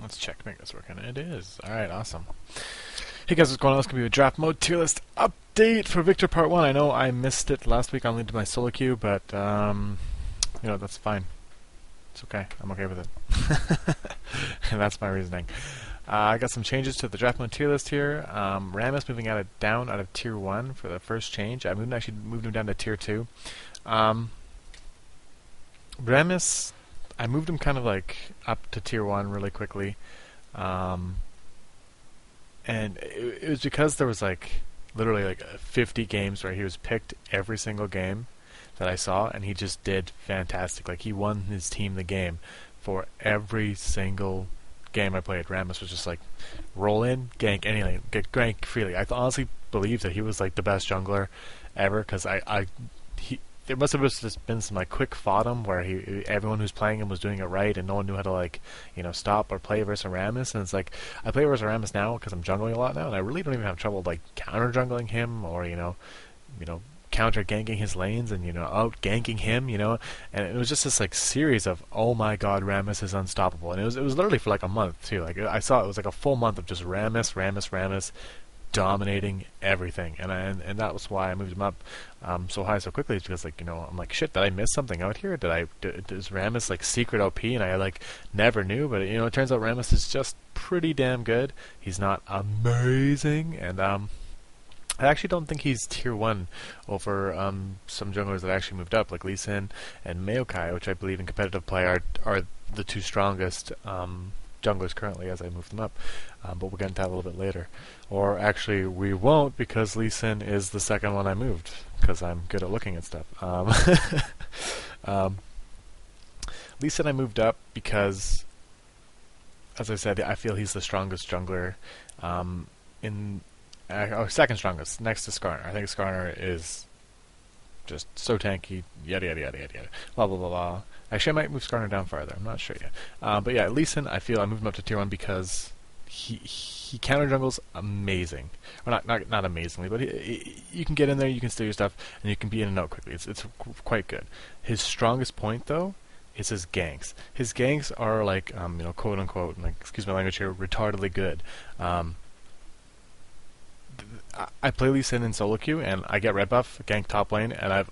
Let's check, make this work, and it is. Alright, awesome. Hey guys, what's going on? This is going to be a draft mode tier list update for Victor Part 1. I know I missed it last week on my solo queue, but, you know, that's fine. It's okay. I'm okay with it. And that's my reasoning. I got some changes to the draft mode tier list here. Ramus moving down out of tier 1 for the first change. I actually moved him down to tier 2. Ramus, I moved him kind of like up to tier 1 really quickly. And it was because there was like literally like 50 games where he was picked every single game that I saw, and he just did fantastic. Like, he won his team the game for every single game I played. Ramus was just like, roll in, gank anything, get gank freely. I honestly believe that he was like the best jungler ever, because there must have just been some like quick fodom where everyone who's playing him was doing it right, and no one knew how to, like, you know, stop or play versus Ramus. And it's like, I play versus Ramus now because I'm jungling a lot now, and I really don't even have trouble like counter jungling him, or you know, counter ganking his lanes, and out ganking him, and it was just this like series of, oh my god, Ramus is unstoppable. And it was literally for like a month too. Like, I saw it was like a full month of just Ramus dominating everything, and that was why I moved him up so high so quickly. It's because, like, I'm like, shit, did I miss something out here? Is Ramus like secret OP and I like never knew? But it turns out Ramus is just pretty damn good. He's not amazing, and I actually don't think he's tier 1 over some junglers that actually moved up, like Lee Sin and Maokai, which I believe in competitive play are the two strongest junglers currently as I move them up. But we'll get into that a little bit later. Or actually, we won't, because Lee Sin is the second one I moved, because I'm good at looking at stuff. Lee Sin I moved up because, as I said, I feel he's the strongest jungler second strongest, next to Skarner. I think Skarner is just so tanky, yada yada yada yada yada, blah blah blah blah. Actually, I might move Skarner down farther. I'm not sure yet. But yeah, Lee Sin, I feel I moved him up to tier 1 because he counter jungles amazing. Or not amazingly, but you can get in there, you can steal your stuff, and you can be in and out quickly. It's quite good. His strongest point, though, is his ganks. His ganks are like, quote unquote, like, excuse my language here, retardedly good. I play Lee Sin in solo queue, and I get red buff, gank top lane, and I've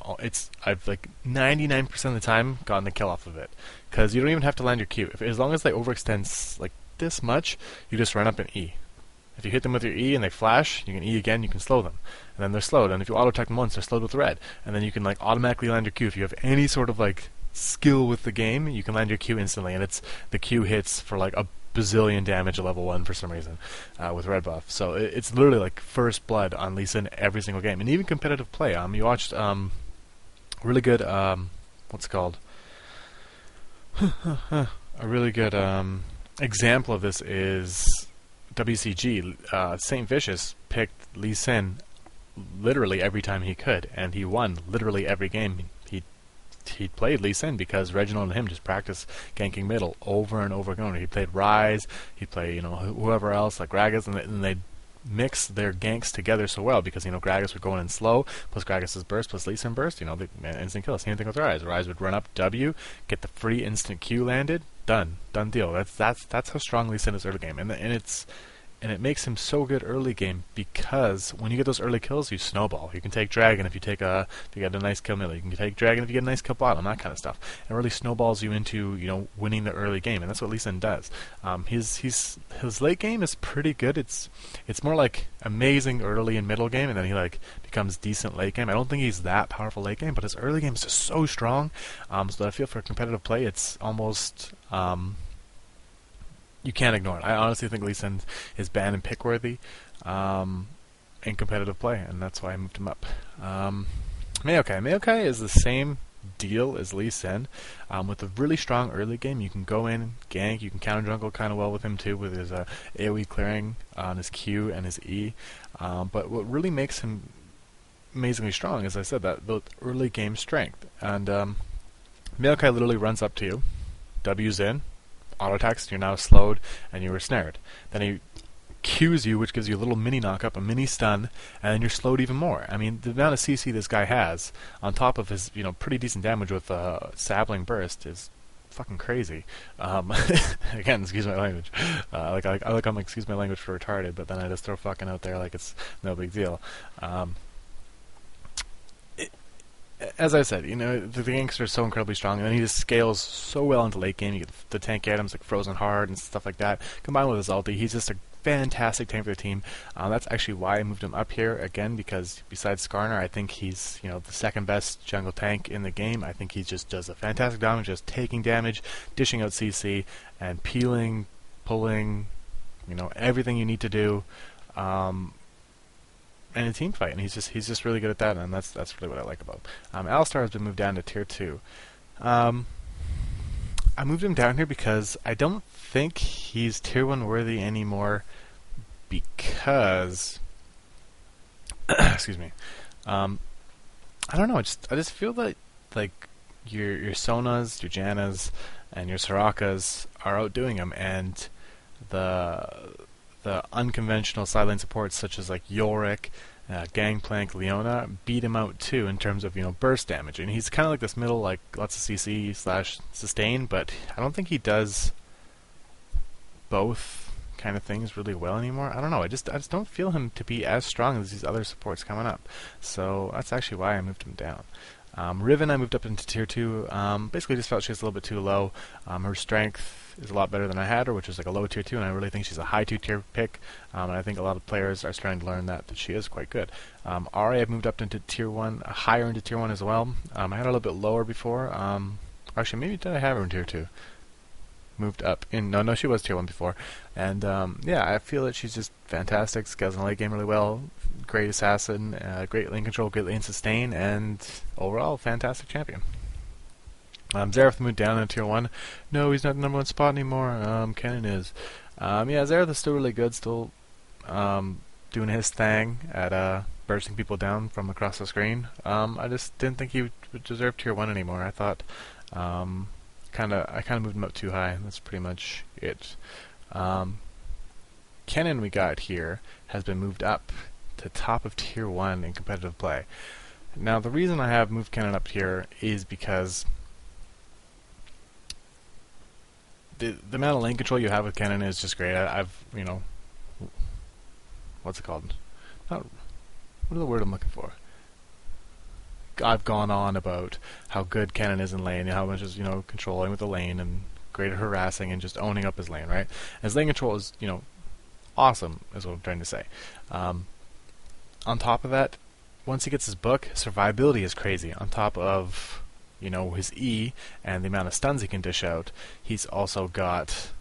like 99% of the time gotten the kill off of it, because you don't even have to land your Q. As long as they overextend like this much, you just run up and E. If you hit them with your E and they flash, you can E again, you can slow them, and then they're slowed. And if you auto attack them once, they're slowed with red, and then you can like automatically land your Q. If you have any sort of like skill with the game, you can land your Q instantly, and the Q hits for like a bazillion damage at level 1 for some reason with red buff. So it's literally like first blood on Lee Sin every single game, and even competitive play. You watched really good what's it called? A really good example of this is WCG. Saint Vicious picked Lee Sin literally every time he could, and he won literally every game he played Lee Sin, because Reginald and him just practiced ganking middle over and over again. He played Ryze, he'd play whoever else like Gragas, and they'd mix their ganks together so well, because Gragas would go in slow, plus Gragas' burst, plus Lee Sin burst, they instant kill. Same thing with Ryze. Ryze would run up W, get the free instant Q landed, done deal. That's how strong Lee Sin is early game, and it makes him so good early game, because when you get those early kills, you snowball. You can take Dragon if you get a nice kill middle. You can take Dragon if you get a nice kill bottom, that kind of stuff. It really snowballs you into winning the early game, and that's what Lee Sin does. His late game is pretty good. It's more like amazing early and middle game, and then he like becomes decent late game. I don't think he's that powerful late game, but his early game is just so strong. So that I feel for competitive play, it's almost you can't ignore it. I honestly think Lee Sin is ban and pick worthy in competitive play, and that's why I moved him up. Maokai is the same deal as Lee Sin, with a really strong early game. You can go in, gank, you can counter jungle kind of well with him too, with his AoE clearing on his Q and his E. But what really makes him amazingly strong, as I said, that the early game strength. And Maokai literally runs up to you, W's in, auto attacks, you're now slowed, and you were snared. Then he Qs you, which gives you a little mini knock-up, a mini stun, and then you're slowed even more. I mean, the amount of CC this guy has, on top of his pretty decent damage with Sapling Burst, is fucking crazy. Again, excuse my language. I look on excuse my language for retarded, but then I just throw fucking out there like it's no big deal. As I said, the gangster is so incredibly strong, and then he just scales so well into late game. You get the tank items like Frozen Hard and stuff like that. Combined with his ulti, he's just a fantastic tank for the team. That's actually why I moved him up here again, because besides Skarner, I think he's the second best jungle tank in the game. I think he just does a fantastic damage, just taking damage, dishing out CC, and peeling, pulling, everything you need to do. And a team fight, and he's just really good at that, and that's really what I like about him. Alistar has been moved down to tier 2. I moved him down here because I don't think he's tier 1 worthy anymore, because excuse me. I don't know. I just feel that like your Sonas, your Jannas, and your Sorakas are outdoing him, and the unconventional sideline supports such as like Yorick, Gangplank, Leona beat him out too in terms of burst damage, and he's kind of like this middle, like lots of CC / sustain, but I don't think he does both kind of things really well anymore. I don't know. I just don't feel him to be as strong as these other supports coming up. So that's actually why I moved him down. Riven I moved up into tier 2. Basically just felt she was a little bit too low. Her strength is a lot better than I had her, which is like a low tier 2, and I really think she's a high 2 tier pick. And I think a lot of players are starting to learn that she is quite good. Ahri I've moved up into tier 1, higher into tier 1 as well. I had her a little bit lower before. Actually, maybe did I have her in tier 2? Moved up in no, she was tier 1 before, and yeah, I feel that she's just fantastic. Scales in the late game really well, great assassin, great lane control, great lane sustain, and overall fantastic champion. Xerath moved down in tier 1. No, he's not the number 1 spot anymore. Kennen is. Yeah, Xerath is still really good, still doing his thing at bursting people down from across the screen. I just didn't think he would deserve tier 1 anymore. I thought I kind of moved him up too high. That's pretty much it. Kennen we got here has been moved up to top of tier 1 in competitive play. Now the reason I have moved Kennen up here is because the amount of lane control you have with Kennen is just great. I've what's it called? What is the word I'm looking for? I've gone on about how good Kennen is in lane, and how much is controlling with the lane and great at harassing and just owning up his lane, right? His lane control is awesome, is what I'm trying to say. On top of that, once he gets his book, survivability is crazy. On top of his E and the amount of stuns he can dish out, he's also got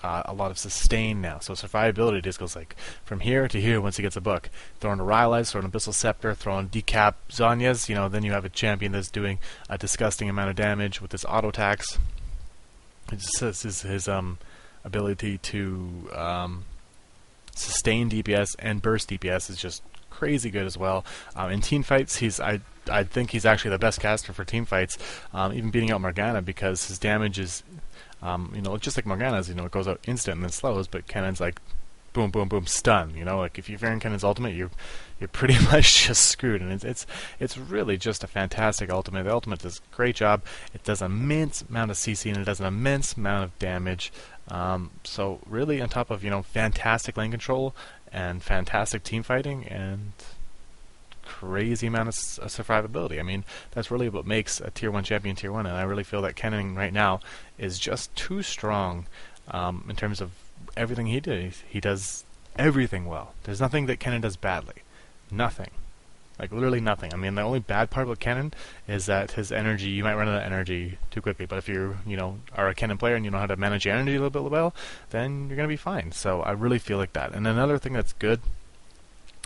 a lot of sustain now. So survivability just goes like from here to here once he gets a book. Throwing a Rylai's, throwing an Abyssal Scepter, throwing Decap Zhonya's, then you have a champion that's doing a disgusting amount of damage with his auto attacks. It just says his ability to sustain DPS and burst DPS is just crazy good as well. In team fights, I think he's actually the best caster for team fights, even beating out Morgana, because his damage is just like Morgana's, it goes out instant and then slows, but Kennen's like boom, boom, boom, stun. Like if you're in Kennen's ultimate, you're pretty much just screwed, and it's really just a fantastic ultimate. The ultimate does a great job. It does an immense amount of CC, and it does an immense amount of damage. So really, on top of fantastic lane control and fantastic team fighting and crazy amount of survivability. I mean, that's really what makes a tier 1 champion tier 1, and I really feel that Kennen right now is just too strong in terms of everything he does. He does everything well. There's nothing that Kennen does badly. Nothing. Like, literally nothing. I mean, the only bad part about Kennen is that his energy, you might run out of energy too quickly, but if you are a Kennen player and you know how to manage your energy a little bit well, then you're going to be fine. So I really feel like that. And another thing that's good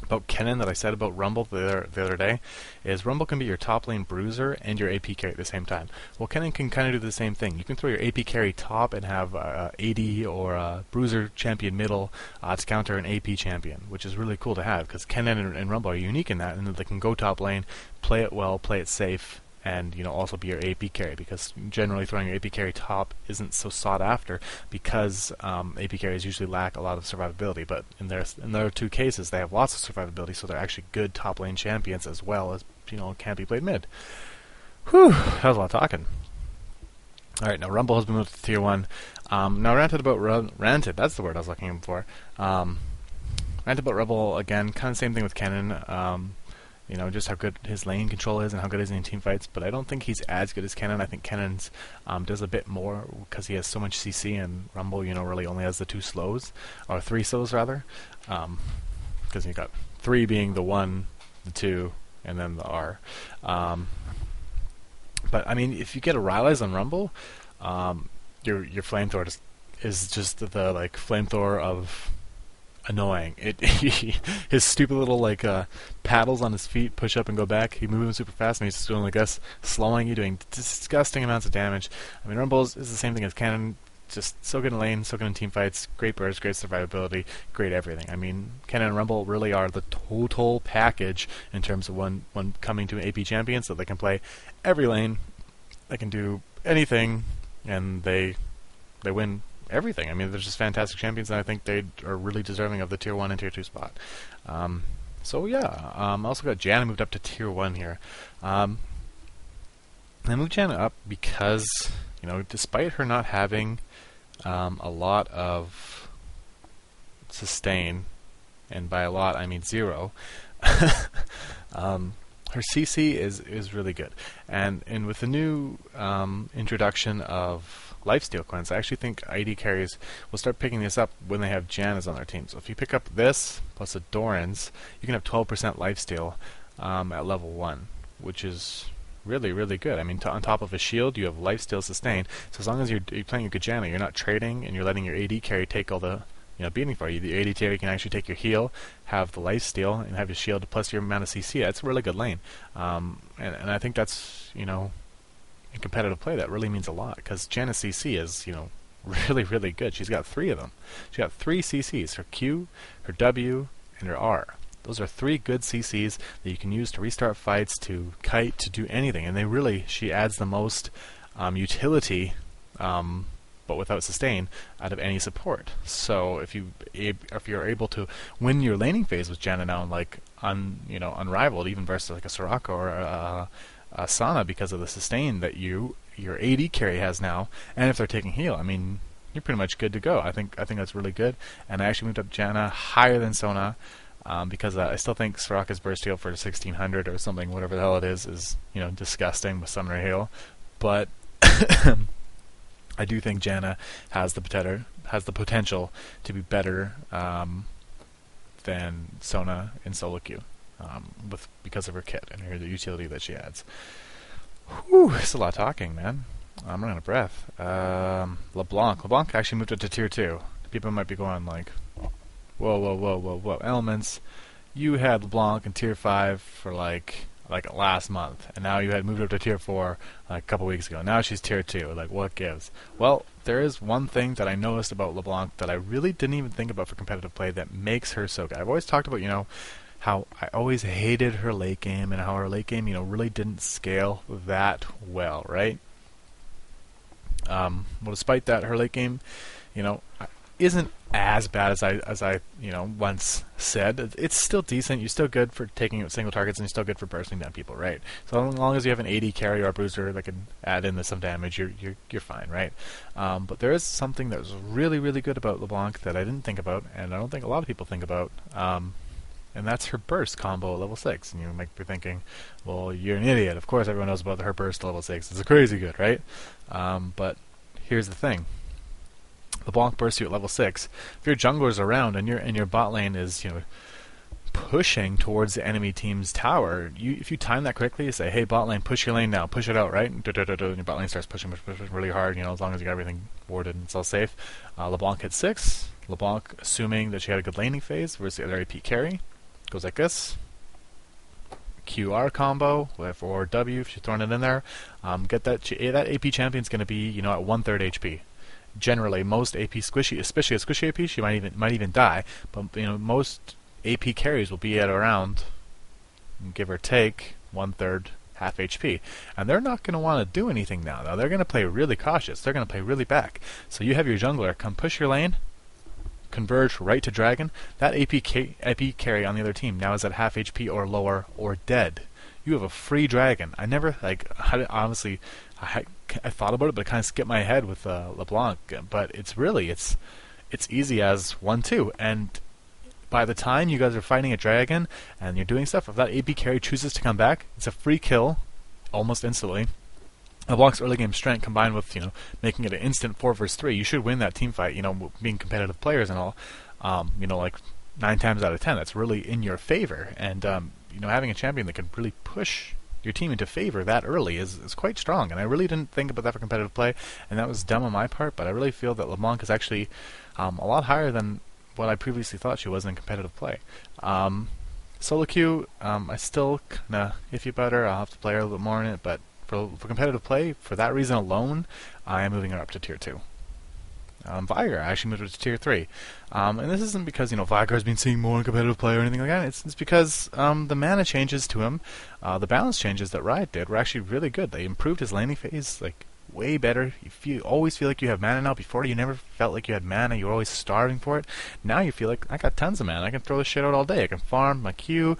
about Kennen that I said about Rumble the other day is Rumble can be your top lane bruiser and your AP carry at the same time. Well, Kennen can kind of do the same thing. You can throw your AP carry top and have AD or a bruiser champion middle to counter an AP champion, which is really cool to have, because Kennen and Rumble are unique in that, and they can go top lane, play it well, play it safe, and also be your AP carry, because generally throwing your AP carry top isn't so sought after, because AP carries usually lack a lot of survivability. But in their two cases, they have lots of survivability, so they're actually good top lane champions as well as can't be played mid. Whew, that was a lot of talking. Alright, now Rumble has been moved to Tier 1. Now ranted, that's the word I was looking for. Ranted about Rebel, again, kind of same thing with Kennen. Just how good his lane control is and how good he is in team fights, but I don't think he's as good as Kennen. I think Kennen's does a bit more because he has so much CC, and Rumble, really only has the 2 slows, or 3 slows rather, because you got 3 being the 1, the 2, and then the R. But I mean, if you get a Rylai's on Rumble, your flamethrower is just the like flamethrower of annoying. His stupid little paddles on his feet, push up and go back. He moves super fast, and he's just doing like this, slowing you, doing disgusting amounts of damage. I mean, Rumble is the same thing as Kennen. Just so good in lane, so good in team fights, great burst, great survivability, great everything. I mean, Kennen and Rumble really are the total package in terms of when coming to an AP champion, so they can play every lane, they can do anything, and they win everything. I mean, they're just fantastic champions, and I think they are really deserving of the Tier 1 and Tier 2 spot. So yeah, also got Janna moved up to Tier 1 here. I moved Janna up because, despite her not having a lot of sustain, and by a lot I mean 0, her CC is really good, and with the new introduction of lifesteal cleanse, I actually think AD carries will start picking this up when they have Jannas on their team. So if you pick up this plus a Doran's, you can have 12% lifesteal at level 1, which is really, really good. I mean, on top of a shield, you have lifesteal sustain. So as long as you're playing a good Janna, you're not trading, and you're letting your AD carry take all the beating for you. The AD carry can actually take your heal, have the lifesteal, and have your shield plus your amount of CC. That's a really good lane. And I think that's, in competitive play, that really means a lot, because Janna's CC is, really, really good. She's got 3 of them. She's got 3 CCs, her Q, her W, and her R. Those are 3 good CCs that you can use to restart fights, to kite, to do anything. And she adds the most utility, but without sustain, out of any support. So if you're able to win your laning phase with Janna now, unrivaled, even versus like a Soraka or a Sana, because of the sustain that your AD carry has now, and if they're taking heal, I mean, you're pretty much good to go. I think that's really good. And I actually moved up Janna higher than Sona. Because I still think Soraka's burst heal for 1600 or something, whatever the hell it is disgusting with Summoner heal. But I do think Janna has the potential to be better than Sona in solo queue, because of her kit and the utility that she adds. Whew, it's a lot of talking, man. I'm running out of breath. LeBlanc actually moved up to Tier 2. People might be going like, whoa. Elements, you had LeBlanc in Tier 5 for like last month, and now you had moved up to Tier 4 like a couple weeks ago. Now she's Tier 2. Like, what gives? Well, there is one thing that I noticed about LeBlanc that I really didn't even think about for competitive play that makes her so good. I've always talked about, how I always hated her late game, and how her late game, really didn't scale that well, right? Well, despite that, her late game, isn't as bad as I once said. It's still decent. You're still good for taking out single targets, and you're still good for bursting down people, right? So as long as you have an AD carry or a bruiser that can add in some damage, you're fine, right? But there is something that was really, really good about LeBlanc that I didn't think about, and I don't think a lot of people think about, and that's her burst combo at level 6. And you might be thinking, well, you're an idiot. Of course everyone knows about her burst at level 6. It's crazy good, right? But here's the thing. LeBlanc bursts you at level 6. If your jungler's around and your bot lane is pushing towards the enemy team's tower, if you time that correctly, you say, hey, bot lane, push your lane now, push it out, right? And your bot lane starts pushing really hard, as long as you got everything warded and it's all safe. LeBlanc hits 6. LeBlanc, assuming that she had a good laning phase, versus the other AP carry, goes like this. QR combo, or W if she's throwing it in there. Get that AP champion's going to be, at 1/3 HP. Generally, most AP squishy, especially a squishy AP, she might even die. But most AP carries will be at around, give or take, 1/3, half HP, and they're not going to want to do anything now. Though they're going to play really cautious. They're going to play really back. So you have your jungler come push your lane, converge right to dragon. That AP carry on the other team now is at half HP or lower or dead. You have a free dragon. I never honestly. I thought about it, but it kind of skipped my head with LeBlanc. But it's easy as 1-2, and by the time you guys are fighting a dragon and you're doing stuff, if that AP carry chooses to come back, it's a free kill almost instantly. LeBlanc's early game strength combined with making it an instant 4 versus 3, you should win that team fight. Being competitive players and all, like 9 times out of 10, that's really in your favor. And having a champion that can really push your team into favor that early is quite strong. And I really didn't think about that for competitive play, and that was dumb on my part. But I really feel that LeBlanc is actually a lot higher than what I previously thought she was in competitive play. Solo queue, I still kinda iffy about her. I'll have to play her a little bit more in it, but for competitive play, for that reason alone, I am moving her up to tier 2. Viktor, I actually moved her to tier 3. And this isn't because, Viktor has been seeing more in competitive play or anything like that. It's because the mana changes to him, the balance changes that Riot did were actually really good. They improved his laning phase, way better. You always feel like you have mana now. Before, you never felt like you had mana. You were always starving for it. Now you feel like, I got tons of mana. I can throw this shit out all day. I can farm my Q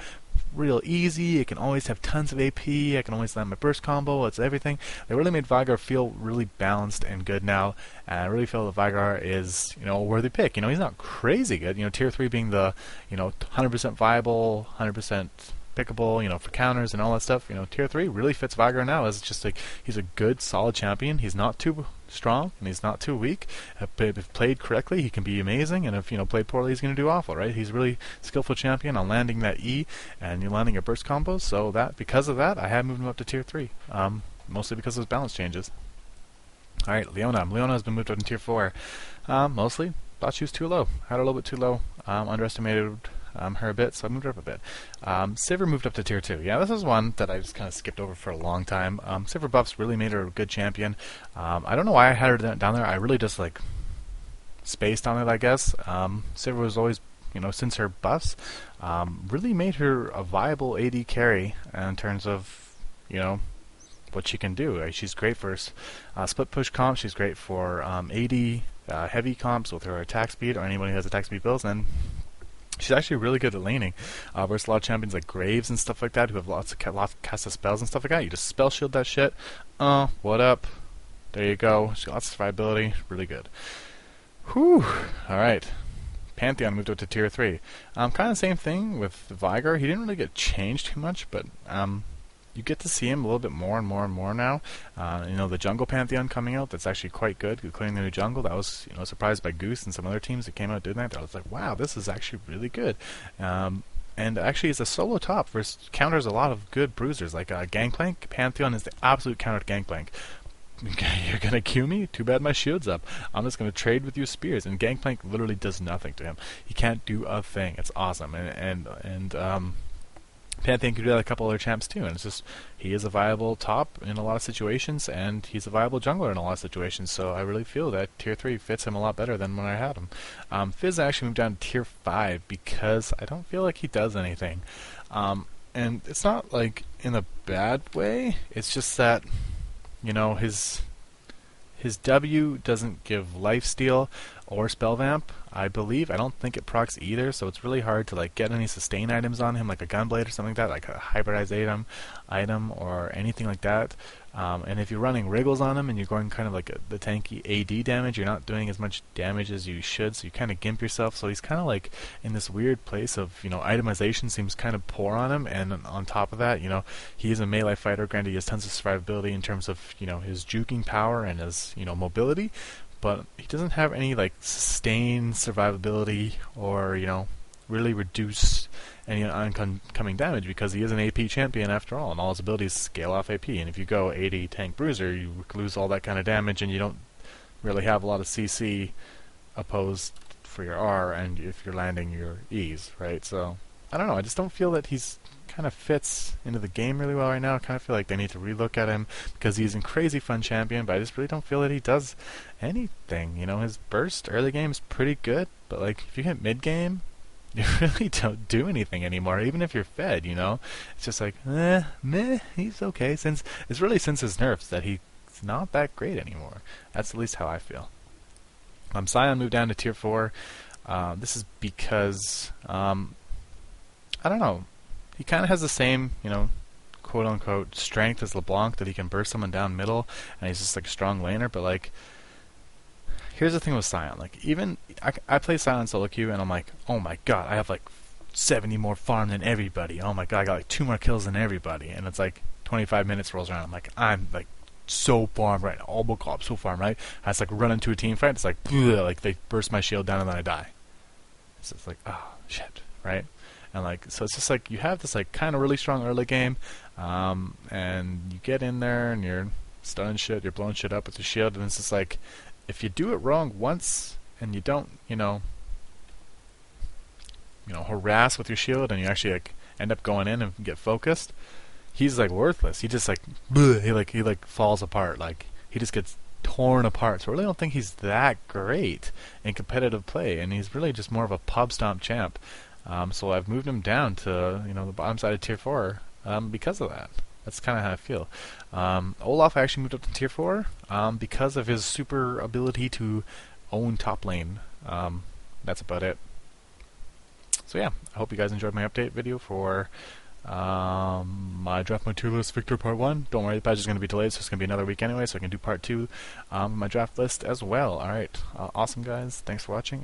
real easy. I can always have tons of AP. I can always land my burst combo. It's everything. They really made Viktor feel really balanced and good now. And I really feel that Viktor is, a worthy pick. He's not crazy good. Tier 3 being the, 100% viable, 100% pickable, for counters and all that stuff. Tier 3 really fits Viktor now as just he's a good, solid champion. He's not too strong and he's not too weak. If played correctly, he can be amazing, and if played poorly, he's going to do awful, right? He's a really skillful champion on landing that E and you're landing your burst combos. So because of that, I have moved him up to tier 3, mostly because of his balance changes. All right, Leona. Leona has been moved up to tier 4, mostly. Thought she was too low. Had her a little bit too low. Underestimated her a bit, so I moved her up a bit. Sivir moved up to tier 2. Yeah, this is one that I just kind of skipped over for a long time. Sivir buffs really made her a good champion. I don't know why I had her down there. I really just spaced on it, I guess. Sivir was always, since her buffs, really made her a viable AD carry in terms of, what she can do. She's great for split push comps. She's great for AD heavy comps with her attack speed, or anyone who has attack speed builds, and she's actually really good at laning. Versus a lot of champions like Graves and stuff like that, who have lots of cast of spells and stuff like that. You just spell shield that shit. What up? There you go. She got lots of survivability. Really good. Whew. Alright. Pantheon moved up to tier 3. Kind of same thing with Viktor. He didn't really get changed too much, but you get to see him a little bit more and more and more now. The jungle Pantheon coming out, that's actually quite good, including the new jungle. That was, surprised by Goose and some other teams that came out doing that. I was like, wow, this is actually really good. And actually, it's a solo top versus counters a lot of good bruisers, like Gangplank. Pantheon is the absolute counter to Gangplank. You're gonna Q me? Too bad my shield's up. I'm just gonna trade with you spears, and Gangplank literally does nothing to him. He can't do a thing. It's awesome, and Pantheon can do that a couple other champs too, and it's just, he is a viable top in a lot of situations, and he's a viable jungler in a lot of situations, so I really feel that tier 3 fits him a lot better than when I had him. Fizz actually moved down to tier 5 because I don't feel like he does anything. And it's not in a bad way, it's just that, his W doesn't give lifesteal or spell vamp, I believe. I don't think it procs either, so it's really hard to get any sustain items on him, like a gunblade or something like that, like a hybridized item or anything like that. And if you're running wriggles on him and you're going kind of the tanky AD damage, you're not doing as much damage as you should, so you kind of gimp yourself. So he's kind of in this weird place of, itemization seems kind of poor on him, and on top of that, he is a melee fighter. Granted, he has tons of survivability in terms of, his juking power and his, mobility, but he doesn't have any sustained survivability or, really reduce any oncoming damage, because he is an AP champion after all, and all his abilities scale off AP. And if you go 80 tank bruiser, you lose all that kind of damage, and you don't really have a lot of CC opposed for your R, and if you're landing your E's, right? So I don't know. I just don't feel that he's kind of fits into the game really well right now. I kind of feel like they need to relook at him, because he's a crazy fun champion, but I just really don't feel that he does anything. His burst early game is pretty good, but if you hit mid game, you really don't do anything anymore, even if you're fed, It's just meh, he's okay. It's really since his nerfs that he's not that great anymore. That's at least how I feel. Sion moved down to tier 4. This is because, I don't know, he kind of has the same, quote-unquote strength as LeBlanc, that he can burst someone down middle, and he's just like a strong laner, but like, here's the thing with Sion. Like, even, I play Sion solo queue, and I'm like, oh my god, I have like 70 more farm than everybody. Oh my god, I got like 2 more kills than everybody. And it's like 25 minutes rolls around. I'm like so farm right now. Elbow cop so farm, right? I just like run into a team fight. It's like, bleh, like they burst my shield down and then I die. It's just like, oh shit, right? And like, so it's just like you have this like kind of really strong early game, and you get in there and you're stunning shit, you're blowing shit up with your shield, and it's just like, if you do it wrong once and you don't, harass with your shield, and you actually like end up going in and get focused, he's like worthless. He just like, bleh, he falls apart. Like, he just gets torn apart. So I really don't think he's that great in competitive play, and he's really just more of a pub stomp champ. So I've moved him down to the bottom side of tier 4 because of that. That's kind of how I feel. Olaf I actually moved up to tier 4 because of his super ability to own top lane. That's about it. So yeah, I hope you guys enjoyed my update video for my draft my tier list Viktor part 1. Don't worry, the patch is going to be delayed, so it's going to be another week anyway, so I can do part 2 my draft list as well. Alright, awesome guys, thanks for watching.